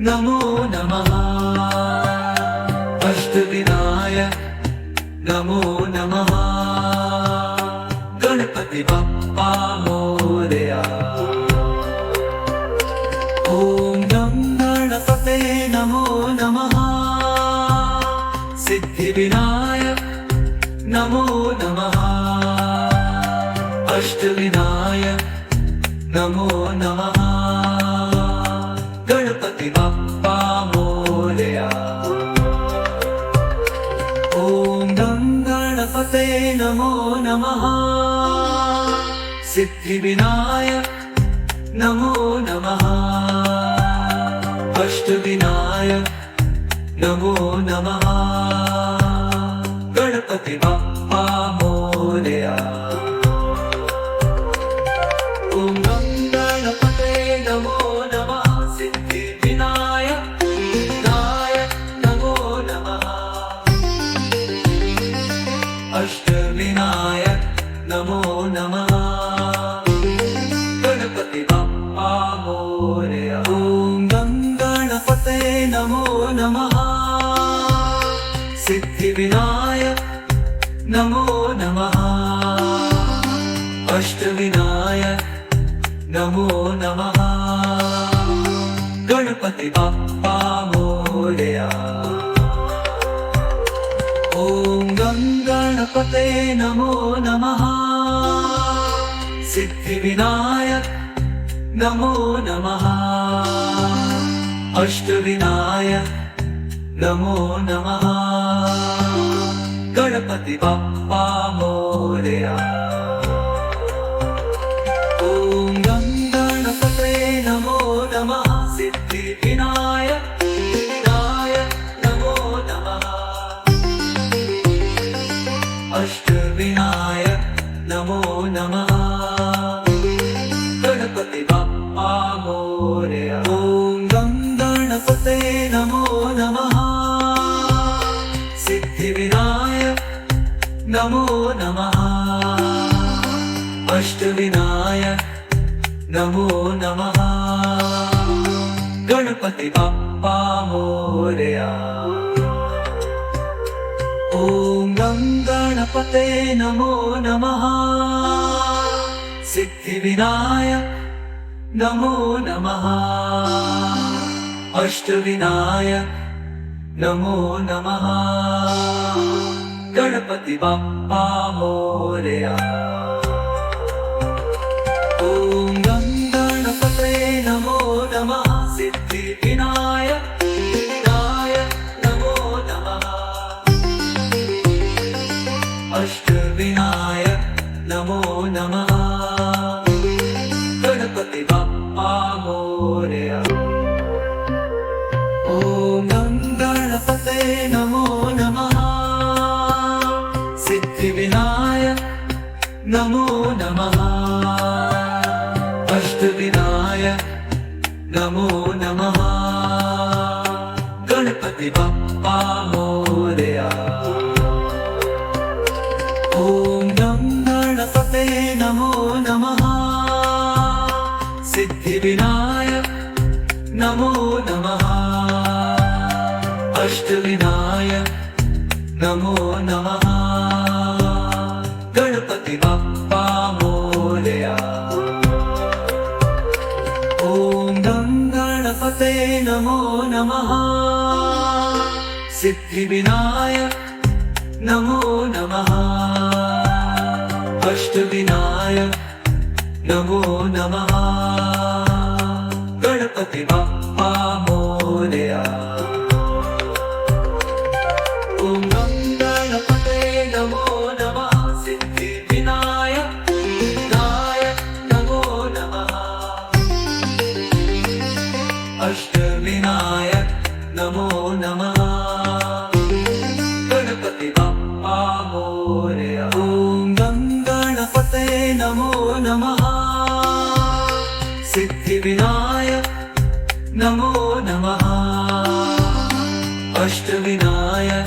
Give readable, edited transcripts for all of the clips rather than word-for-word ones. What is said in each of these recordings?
नमो नमः अष्टविनायक नमो नमः गणपति बप्पा मोरया। ओम गं गणपते नमो नमः सिद्धिविनायक नमो नमः अष्टविनायक नमो नमः गणपति बप्पा मोरया। ओम गं गणपते नमो नमः सिद्धिविनायक नमो नमः अष्टविनायक नमो नमः गणपति बप्पा मोरया। ओम गं गणपते नमो नमः सिद्धिविनायक नायक नमो नमः अष्टविनायक नमो नमः गणपति बप्पा मोरया। ओम गं गणपते नमो नमः सिद्धिविनायक नमो नमः अष्टविनायक नमो नमः गणपति बप्पा मोरया। ओम गं गणपते नमो नमः सिद्धिविनायक नमो नमः अष्टविनायक नमो नमः गणपति बप्पा मोरया। ओम गं गणपते नमो नमः सिद्धिविनायक नायक नमो नमः अष्टविनायक नमो नमः गणपति बप्पा मोरया। ओम गं गणपते नमो नमः सिद्धिविनायक नमो नमः अष्टविनायक नमो नमः गणपति बप्पा मोरया। ओम गं गणपते नमो नमः सिद्धिविनायक नमो नमः अष्टविनायक नमो नमः गणपति बप्पा मोरया। ओम गं गणपते नमो नमः सिद्धिविनायक नायक नमो नमः अष्टविनायक नमो नमः गणपति बप्पा मोरया। ओम गं गणपते नमो नमः सिद्धिविनायक नमो नमः अष्टविनायक नमो नमः गणपति बप्पा मोरया। ओम गं गणपते नमो नमः सिद्धिविनायक नमो नमः अष्टविनायक नमो नमः गणपति बप्पा मोरया। ओम गं गणपते नमो नमः सिद्धिविनायक नमो नमः अष्टविनायक नमो नमः गणपति बप्पा मोरया। ओम गं गणपते नमो नमः सिद्धिविनायक नायक नमो नमः अष्टविनायक नमो नमः गणपति बप्पा मोरया। ओम गं गणपते नमो नमः सिद्धिविनायक नमो नमः अष्टविनायक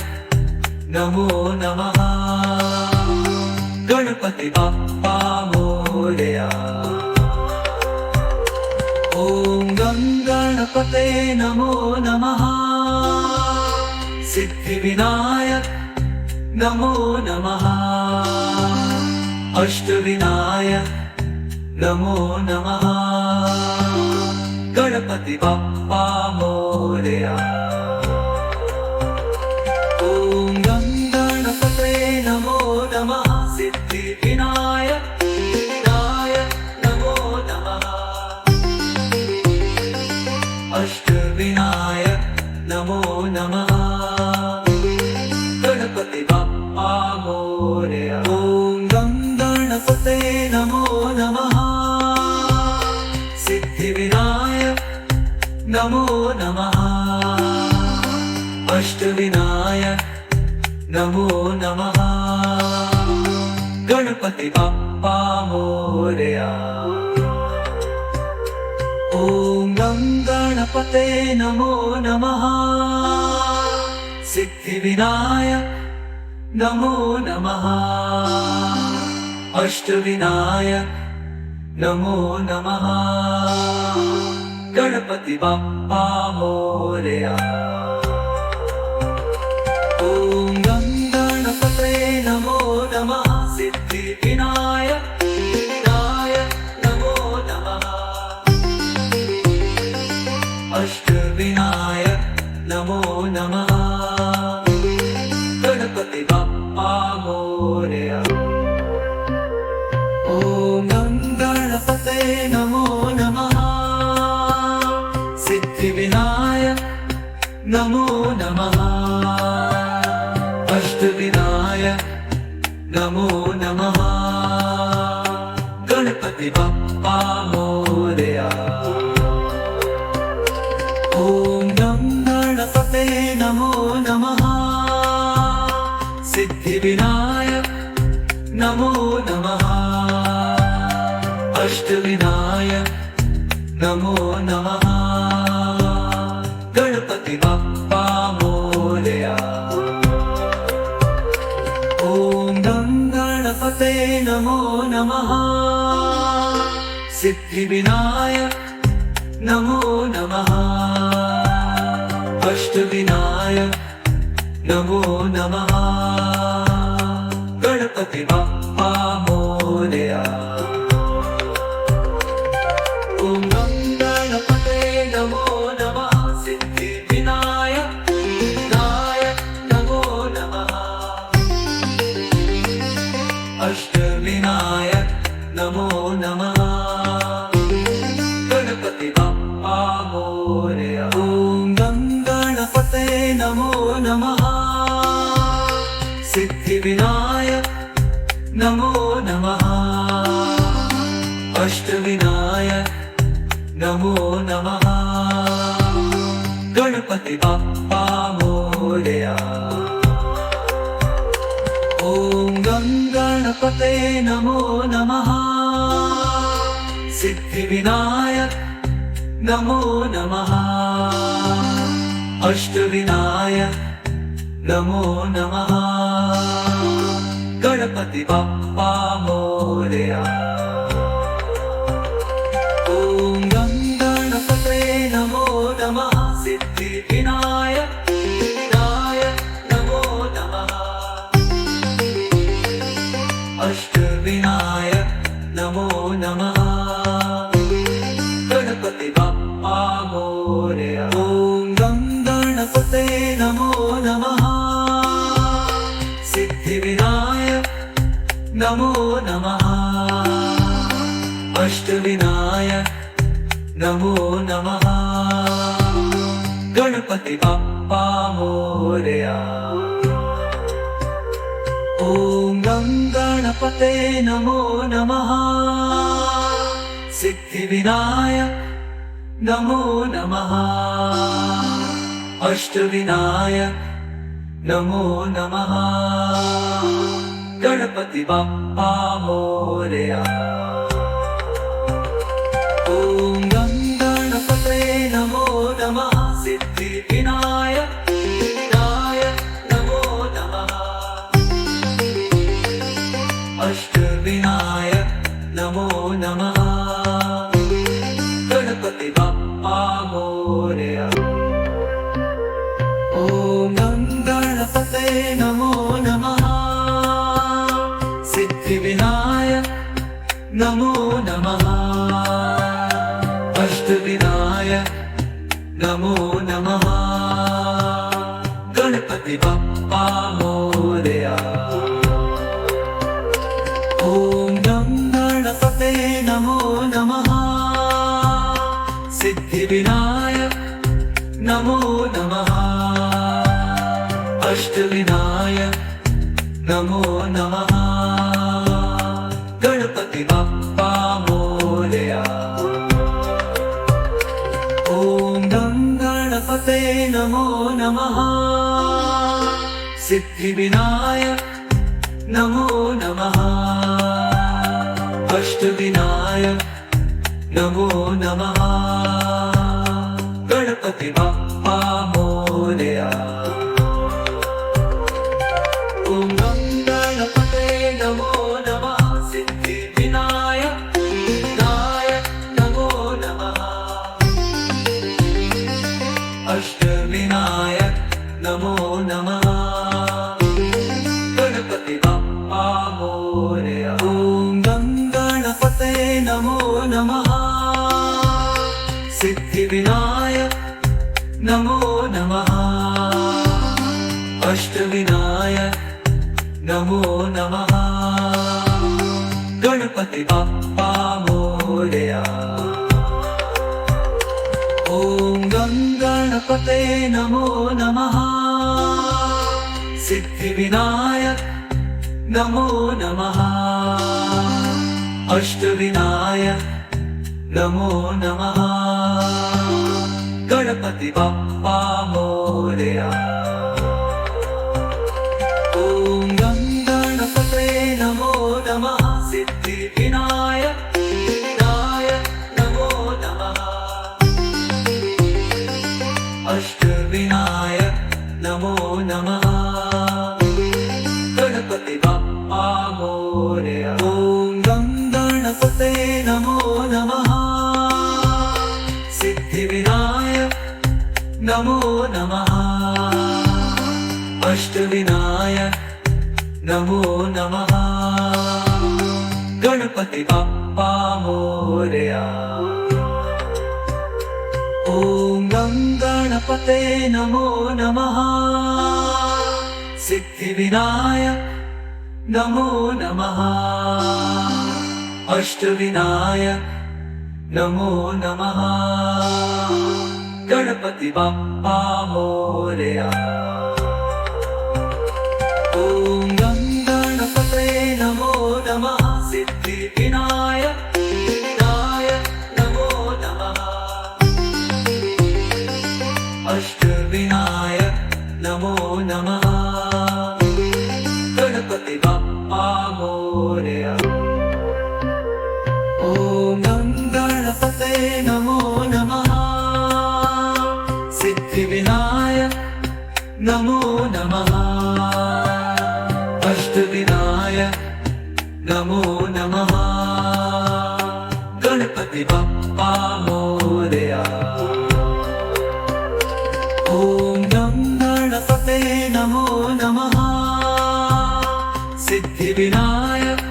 नमो नमः गणपति बप्पा मोरया। ॐ गङ्गणपते नमो नमः सिद्धिविनायक नमो नमः अष्टविनायक नमो नमः गणपति बाप्पा मोरया ॐ गङ्गणपते नमो नमः सिद्धिविनायक नमो नमः अष्टविनायक नमो नमः गणपति बाप्पा मोरया ॐ गङ्गणपते नमो नमः सिद्धिविनायक नमो नमः अष्टविनायक नमो नमः गणपति बाप्पा मोरया ॐ गङ्गणपते नमो नमः सिद्धिविनायक नमो नमः अष्टविनायक नमो नमः गणपति बाप्पा मोरया ॐ गङ्गणपते नमो नमः सिद्धिविनायक नमो नमः अष्टविनायक नमो नमः गणपति बाप्पा मोरया ॐ गङ्गणपते नमो नमः सिद्धिविनायक नमो नमः अष्टविनायक नमो नमः गणपति बाप्पा मोरया ॐ गङ्गणपते नमो नमः सिद्धिविनायक नमो नमः अष्टविनायक नमो नमः गणपति बाप्पा मोरया ॐ गङ्गणपते नमो नमः सिद्धिविनायक नमो नमः अष्टविनायक नमो नमः गणपति बाप्पा मोरया ॐ गङ्गणपते नमो नमः सिद्धिविनायक नमो नमः अष्टविनायक नमो नमः गणपति बाप्पा मोरया ॐ गङ्गणपते नमो नमः सिद्धिविनायक नमो नमः अष्टविनायक नमो नमः गणपति बाप्पा मोरया ॐ गङ्गणपते नमो नमः सिद्धिविनायक नमो नमः अष्टविनायक नमो नमः गणपति बाप्पा मोरया ॐ गङ्गणपते नमो नमः सिद्धिविनायक नमो नमः अष्टविनायक नमो नमः गणपति बाप्पा मोरया ॐ गङ्गणपते नमो नमः सिद्धिविनायक नमो नमः अष्टविनायक नमो नमः गणपति बाप्पा मोरया ॐ गङ्गणपते नमो नमः सिद्धिविनायक नमो नमः अष्टविनायक नमो नमः गणपति बाप्पा मोरया ॐ गङ्गणपते नमो नमः सिद्धिविनायक नमो नमः अष्टविनायक नमो नमः गणपति नमो नमः अष्टविनायक नमो नमः गणपति बप्पा मोरया ॐ गं गणपते नमो नमः सिद्धिविनायक नमो नमः अष्टविनायक नमो नमः गणपति बप्पा मोरया ॐ गं गणपते नमो नमः सिद्धिविनायक नमो नमः अष्टविनायक नमो नमः गणपति बप्पा मोरया ॐ गं गणपते नमो नमः सिद्धिविनायक नायक नमो नमः अष्टविनायक नमो नमः गणपति बप्पा मोरया ॐ गं गणपते नमो नमः सिद्धिविनायक नमो नमः अष्टविनायक नमो नमः गणपति बप्पा मोरया ॐ गं गणपते नमो नमः सिद्धिविनायक नमो नमः अष्टविनायक नमो नमः गणपति बप्पा मोरया ॐ गं गणपते नमो नमः सिद्धिविनायक नायक नमो नमः अष्टविनायक नमो नमः गणपति बप्पा मोरया ॐ गं गणपते नमो नमः सिद्धिविनायक नमो नमः अष्टविनायक नमो नमः गणपति बप्पा मोरया ॐ गं गणपते नमो नमः सिद्धिविनायक नमो नमः अष्टविनायक नमो नमः गणपति बप्पा मोरया ॐ गं गणपते नमो नमः सिद्धिविनायक नायक नमो नमः अष्टविनायक नमो नमः गणपति बप्पा मोरया ॐ गं गणपते नमो नमः सिद्धिविनायक नमो नमः अष्टविनायक नमो नमः गणपति बप्पा मोरया ॐ गं गणपते नमो नमः सिद्धिविनायक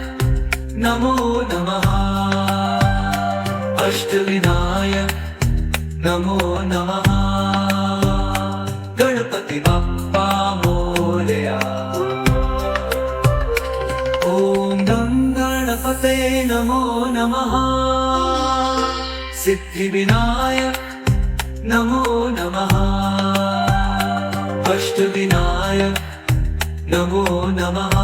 नमो नमः अष्टविनायक नमो नमः गणपति बप्पा मोरया ॐ गं गणपते नमो नमः सिद्धिविनायक नमो नमः अष्टविनायक नमो नमः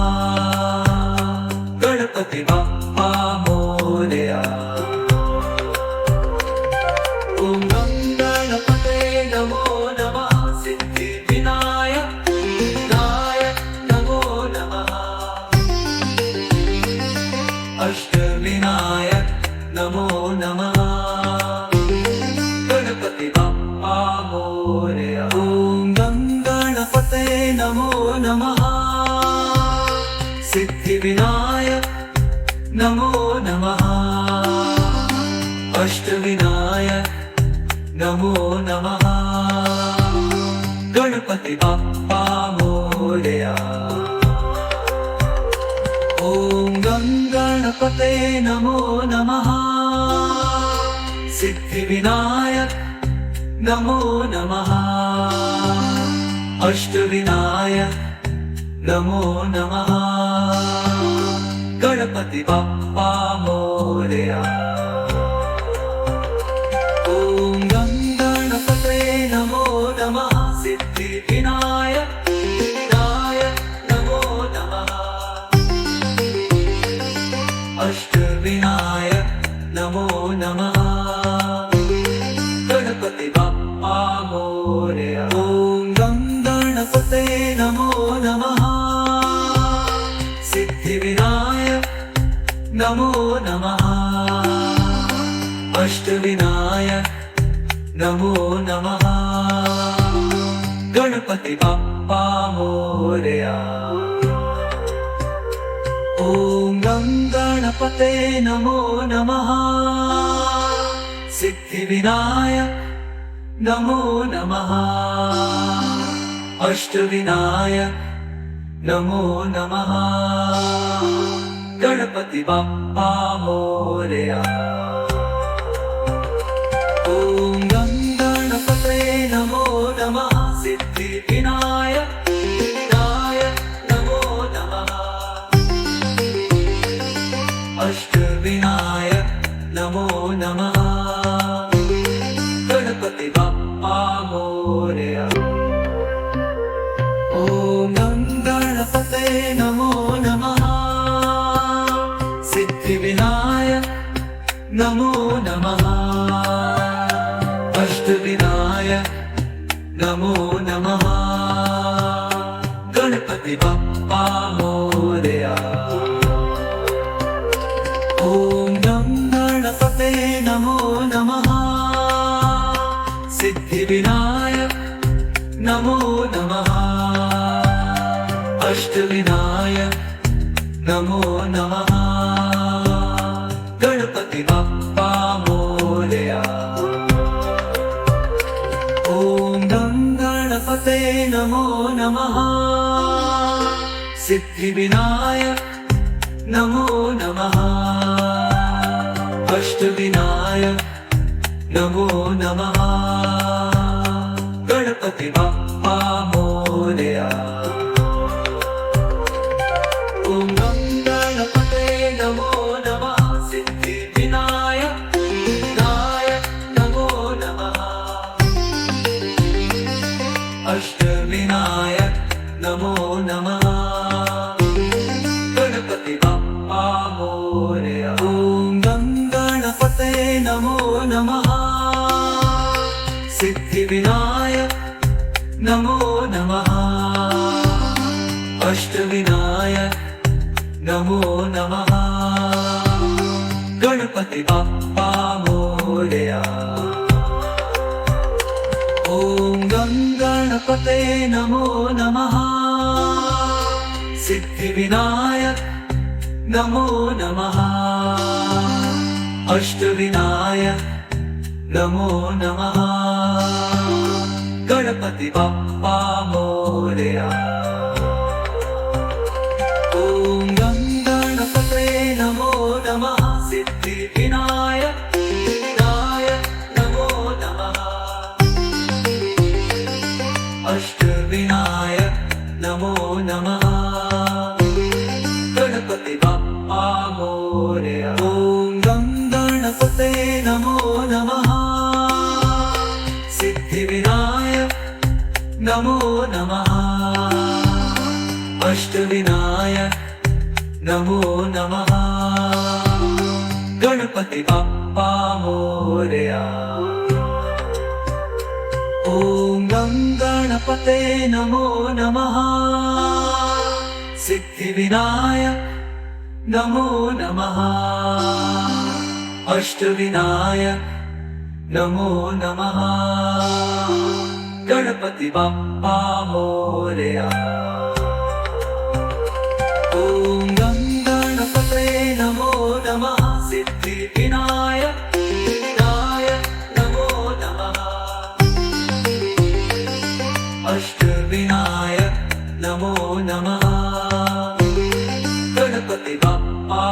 गणपति बप्पा मोरया ॐ गं गणपते नमो नमः सिद्धिविनायक नायक नमो नमः अष्टविनायक नमो नमः गणपति बप्पा मोरया ॐ गं गणपते नमो नमः सिद्धिविनायक नमो नमः अष्टविनायक नमो नमः गणपति बप्पा मोरया ॐ गणपते नमो नमः सिद्धिविनायक नमो नमः अष्टविनायक नमो नमः गणपति बाप्पा मोरया। ओम गणपते नमो नमः सिद्धिविनायक नमो नमः अष्टविनायक नमो नमः गणपति बाप्पा मोरया। ओम गणपते नमो नमः सिद्धिविनायक नमो नमः अष्टविनायक नमो नमः गणपति बाप्पा मोरया। ओम गणपते नमो नमः सिद्धिविनायक नमो नमः अष्टविनायक नमो नमः गणपति बाप्पा मोरया। ओम गणपते नमो नमः सिद्धिविनायक नमो नमः अष्टविनायक नमो नमः गणपति बाप्पा मोरया। ओम गणपते नमो नमः सिद्धिविनायक नमो नमः अष्टविनायक नमो नमः गणपति बाप्पा मोरया। ओम गणपते नमो नमः सिद्धिविनायक नमो नमः अष्टविनायक नमो नमः गणपति बाप्पा मोरया। ओम गणपते नमो नमः सिद्धिविनायक नमो नमः अष्टविनायक नमो नमः गणपति बाप्पा मोरया। ओम गणपते नमो नमः सिद्धिविनायक नमो नमः अष्टविनायक नमो नमः गणपति बाप्पा मोरया। ओम गणपते नमो नमः सिद्धिविनायक नमो नमः अष्टविनायक नमो नमः गणपति बाप्पा मोरया। ओम गणपते नमो नमः सिद्धिविनायक नमो नमः अष्टविनायक नमो नमः गणपति बाप्पा मोरया। ओम गणपते नमो नमः सिद्धिविनायक नमो नमः अष्टविनायक नमो नमः गणपति बाप्पा मोरया। ओम गणपते नमो नमः सिद्धिविनायक नमो नमः अष्टविनायक नमो नमः गणपति बाप्पा मोरया। ओम गणपते नमो नमः सिद्धिविनायक नमो नमः अष्टविनायक नमो नमः गणपति बाप्पा मोरया। ओम गणपते नमो नमः सिद्धिविनायक नमो नमः अष्टविनायक नमो नमः गणपति बाप्पा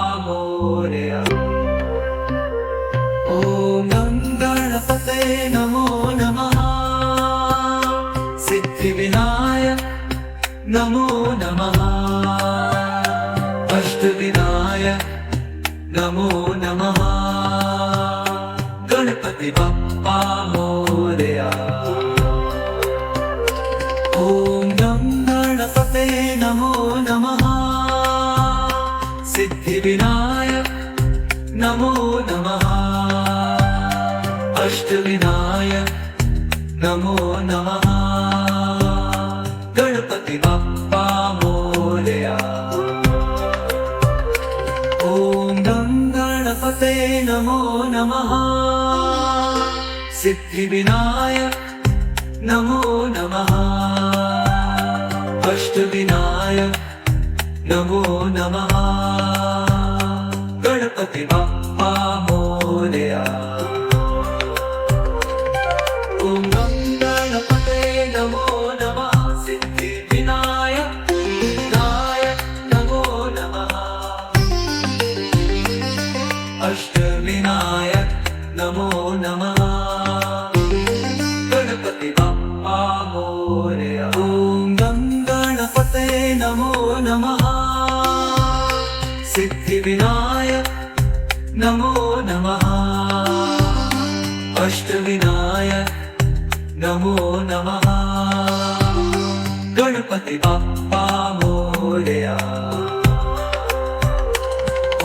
अष्टविनायक नमो नमः गणपति बप्पा मोरया ॐ गं गणपते नमो नमः सिद्धिविनायक नमो नमः अष्टविनायक नमो नमः गणपति बप्पा मोरया ॐ गं गणपते नमो नमः सिद्धिविनायक नमो नमः अष्टविनायक नमो नमः गणपति बप्पा मोरया ॐ गं गणपते नमो नमः सिद्धिविनायक विनायक नमो नमः अष्टविनायक नमो नमः गणपति बप्पा मोरया ॐ गं गणपते नमो नमः सिद्धिविनायक नमो नमः अष्टविनायक नमो नमः गणपति बप्पा मोरया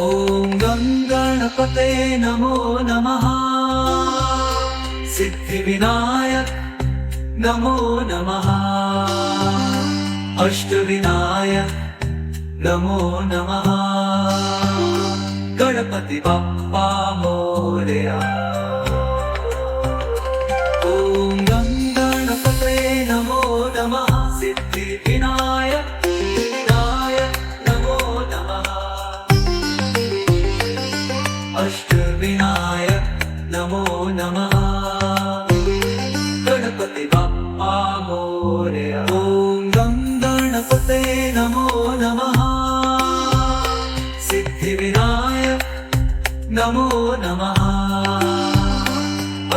ॐ गं गणपते नमो नमः सिद्धिविनायक नमो नमः अष्टविनायक नमो नमः गणपति बप्पा मोरया ॐ गं गणपते नमो नमः सिद्धिविनायक विनायक नमो नमः अष्टविनायक नमो नमः गणपति बप्पा मोरया ॐ गं गणपते नमो नमः सिद्धिविनायक नमो नमः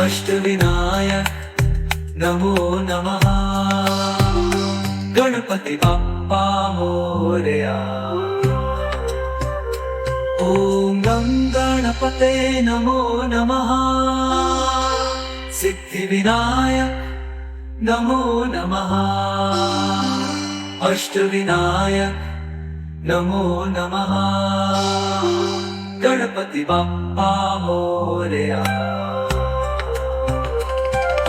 अष्टविनायक नमो नमः गणपति बप्पा मोरया ॐ गं गणपते नमो नमः सिद्धिविनायक नमो नमः अष्टविनायक नमो नमः गणपति बप्पा मोरया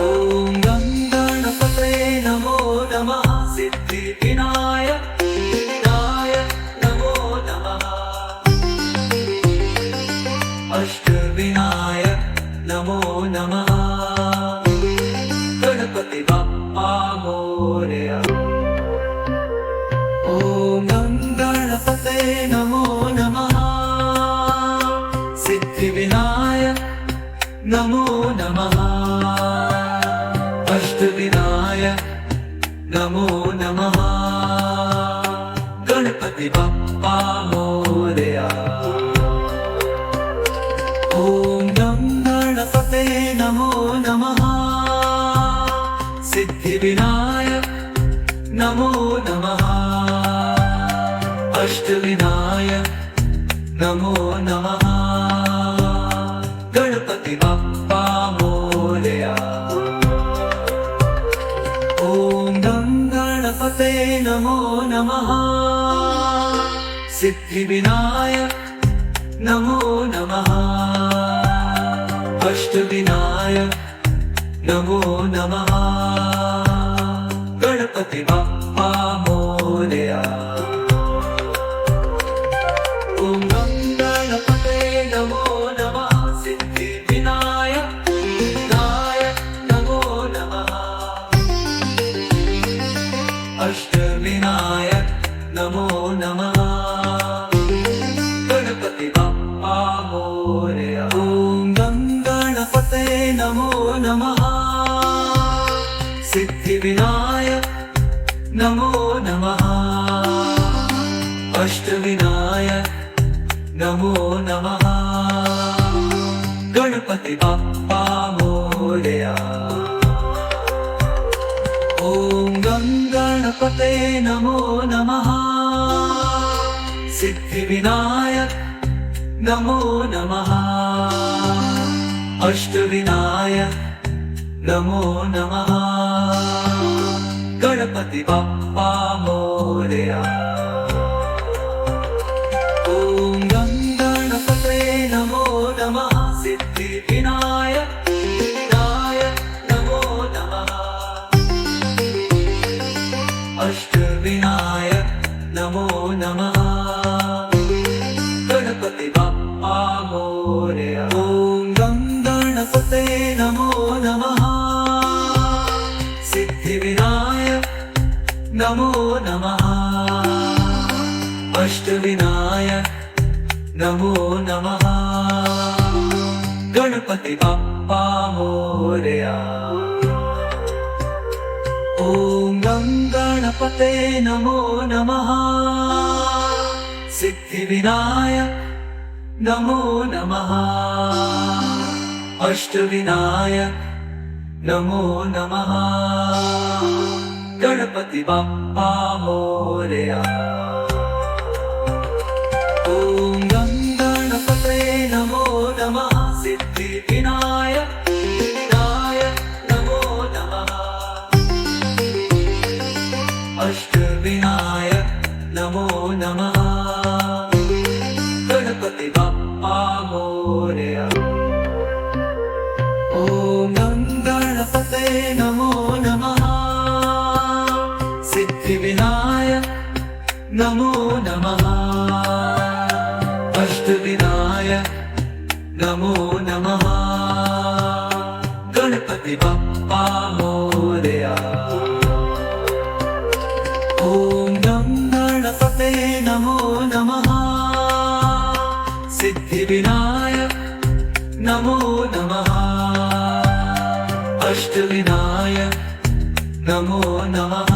ॐ गं गणपते नमो नमः सिद्धिविनायक विनायक नमो नमः अष्टविनायक नमो नमः गणपति बप्पा मोरया ॐ गं गणपते नमो नमः सिद्धिविनायक नमो नमः अष्टविनायक नमो नमः गणपति बप्पा मोरया ॐ गं गणपते नमो नमः सिद्धिविनायक नमो नमः अष्टविनायक नमो नमः गणपति बप्पा मोरया ॐ गं गणपते नमो नमः सिद्धिविनायक नमो नमः अष्टविनायक नमो नमः गणपति बप्पा मोरया ॐ गं गणपते नमो नमः सिद्धिविनायक विनायक नमो नमः अष्टविनायक नमो नमः गणपति बप्पा मोरया ॐ गं गणपते नमो नमः सिद्धिविनायक नमो नमः अष्टविनायक नमो नमः गणपति बप्पा मोरया ॐ गं गणपते नमो नमः सिद्धिविनायक नमो नमः अष्टविनायक नमो नमः गणपति बाप्पा मोरया ओम गं गणपते नमो नमः सिद्धिविनायक नमो नमः अष्टविनायक नमो नमः गणपति बाप्पा मोरया ओम गं गणपते नमो नमः सिद्धिविनायक नमो नमः अष्टविनायक नमो नमः गणपति बाप्पा मोरया ओम गं गणपते नमो नमः सिद्धिविनायक नमो नमः अष्टविनायक नमो नमः गणपति बाप्पा मोरया ओम गं गणपते नमो नमः सिद्धिविनायक नमो नमः अष्टविनायक नमो नमः गणपति बाप्पा मोरया ओम गं गणपते नमो नमः सिद्धिविनायक नमो नमः अष्टविनायक नमो नमः गणपति बाप्पा मोरया ओम गं गणपते नमो नमः सिद्धिविनायक नमो नमः अष्टविनायक नमो नमः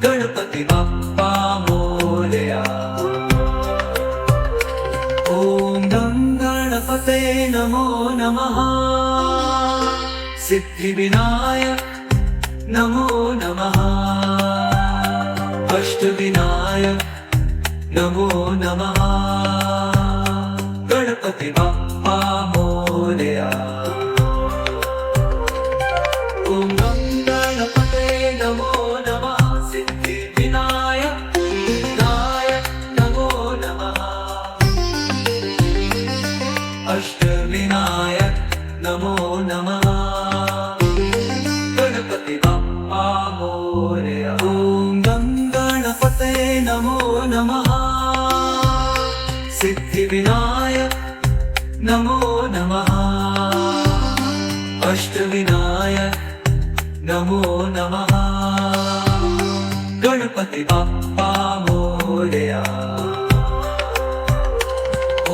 गणपति बाप्पा मोरया ओम गं गणपते नमो नमः सिद्धिविनायक नमो नमः अष्टविनायक नमो नमः गणपति बाप्पा मोरया ओम गं गणपते नमो नमः सिद्धिविनायक नमो नमः अष्टविनायक नमो नमः गणपति बाप्पा मोरया ओम गं गणपते नमो नमः सिद्धिविनायक नमो नमः अष्टविनायक नमो नमः गणपति बाप्पा मोरया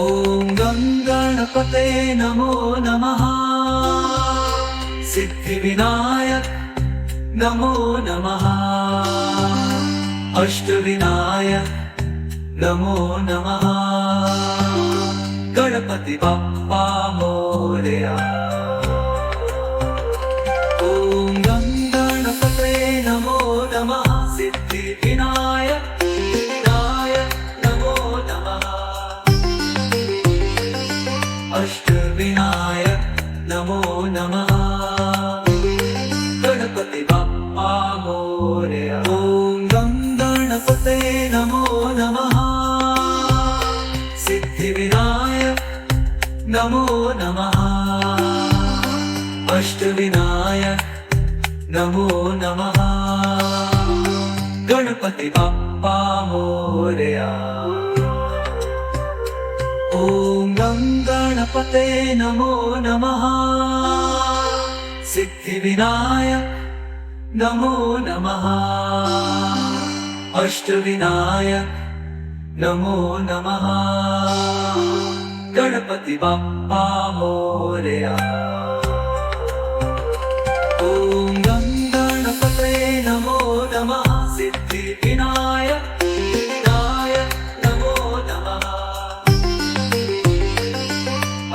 ओम गं गणपते नमो नमः सिद्धिविनायक नमो नमः अष्टविनायक नमो नमः गणपति बाप्पा मोरया ओम गं गणपते नमो नमः सिद्धिविनायक नमो नमः अष्टविनायक नमो नमः गणपति बाप्पा मोरया ओम गं गणपते नमो नमः सिद्धिविनायक नमो नमः अष्टविनायक नमो नमः गणपति बाप्पा मोरया ओम गं गणपते नमो नमः सिद्धिविनायक नमो नमः अष्टविनायक नमो नमः गणपति बाप्पा मोरया ओम गं गणपते नमो नमः सिद्धिविनायक नमो नमः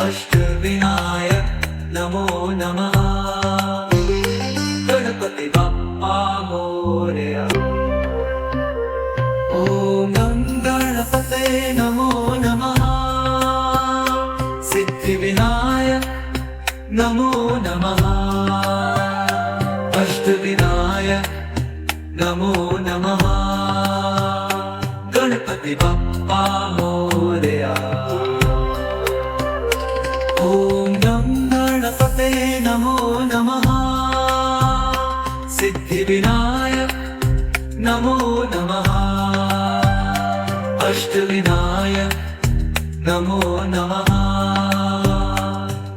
अष्टविनायक नमो नमः गणपति बाप्पा मोरया ओम गं मोरया। ॐ गं गणपते नमो नमः। सिद्धिविनायक नमो नमः। अष्टविनायक नमो नमः।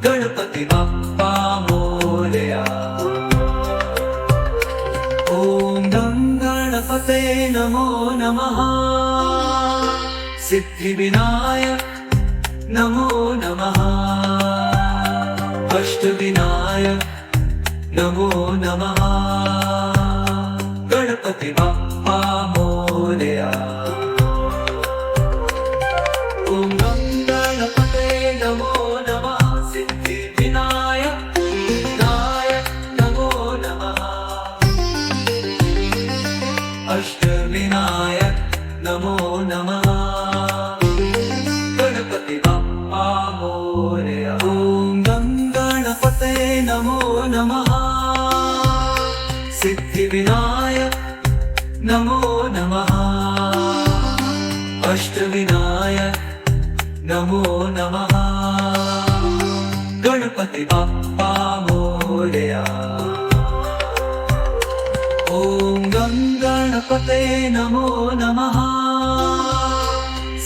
गणपति बप्पा मोरया। ॐ गं गणपते नमो नमः। सिद्धिविनायक नमो नमः। अष्टविनायक नमो नमः। गणपति बप्पा मोरया। ॐ गं गणपते नमो नमः। सिद्धिविनायक विनायक नमो नमः। अष्टविनायक नमो नमः। गणपति बप्पा मोरया। ॐ गं गणपते नमो नमः। सिद्धिविनायक नमो नमः। अष्टविनायक नमो नमः। गणपति बप्पा मोरया। ॐ गं गणपते नमो नमः।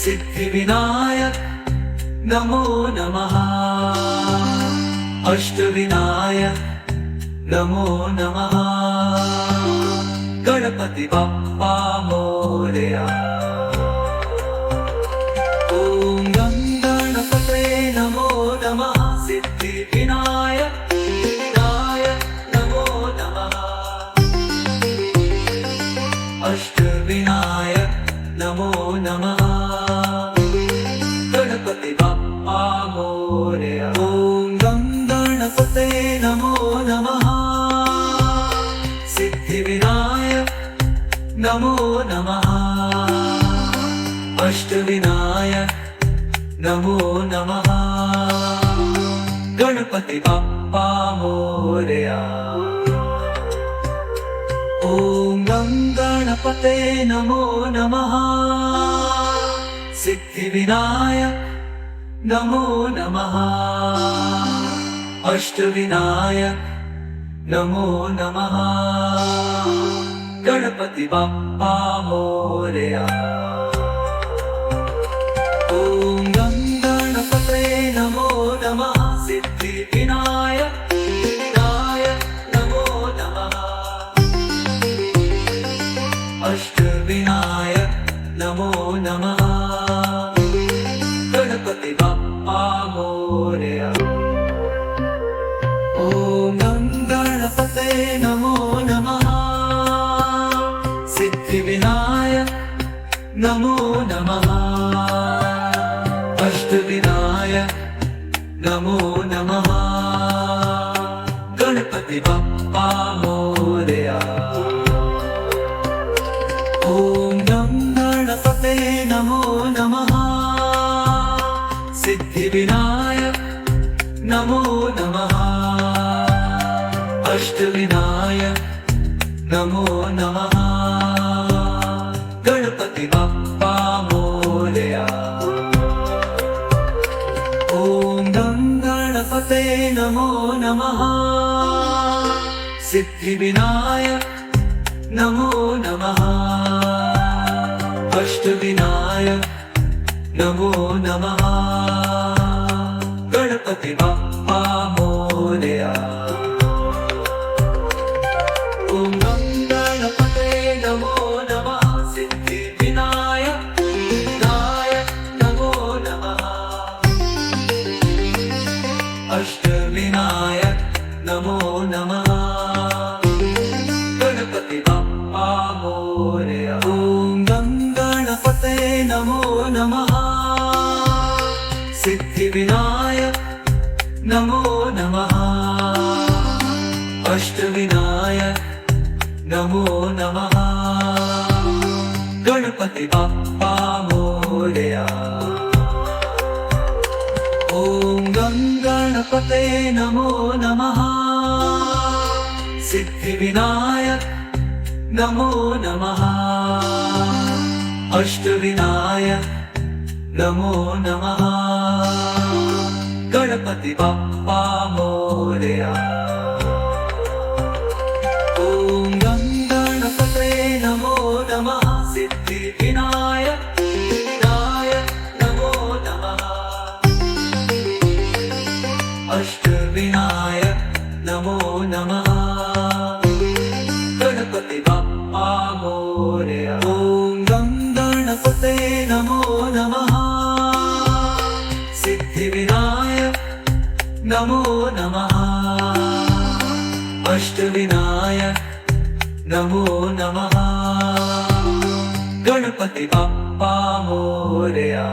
सिद्धिविनायक नमो नमः। अष्टविनायक नमो नमः। गणपति बप्पा मोरया। ॐ गं गणपते नमो नमः। सिद्धिविनायक विनायक नमो नमः। अष्टविनायक नमो नमः। गणपति बप्पा मोरया। ॐ गं गणपते नमो नमः। सिद्धिविनायक नमो नमः। अष्टविनायक नमो नमः। गणपति बप्पा मोरया। ॐ गं गणपते नमो नमः। सिद्धिविनायक नमो नमः। अष्टविनायक नमो नमः। गणपति बप्पा मोरया। ॐ गं गणपते नमो नमः। सिद्धिविनायक विनायक नमो नमः। अष्टविनायक नमो नमः। गणपति बप्पा मोरया। ॐ गं गणपते नमो नमः। सिद्धिविनायक नमो नमः। अष्टविनायक नमो नमः। गणपति बप्पा मोरया। ॐ गं गणपते नमो नमः। सिद्धिविनायक नमो नमः। अष्टविनायक नमो नमः। गणपति बप्पा मोरया। ॐ गं गणपते नमो नमः। सिद्धिविनायक नमो नमः। अष्टविनायक नमो नमः। गणपति बप्पा मोरया। ॐ गं गणपते नमो नमः। सिद्धिविनायक विनायक नमो नमः। अष्टविनायक नमो नमः। गणपति बप्पा मोरया। ॐ गं गणपते नमो नमः। सिद्धिविनायक नमो नमः। अष्टविनायक नमो नमः। गणपति बप्पा मोरया। ॐ गं गणपते नमो नमः। सिद्धिविनायक नमो नमः। अष्टविनायक नमो नमः गणपती बाप्पा मोरया ओम गं गणपते नमो नमः सिद्धिविनायक विनायक नमो नमः अष्टविनायक नमो नमः गणपती बाप्पा मोरया ओम गं गणपते नमो नमः सिद्धिविनायक नमो नमः अष्टविनायक नमो नमः गणपती बाप्पा मोरया।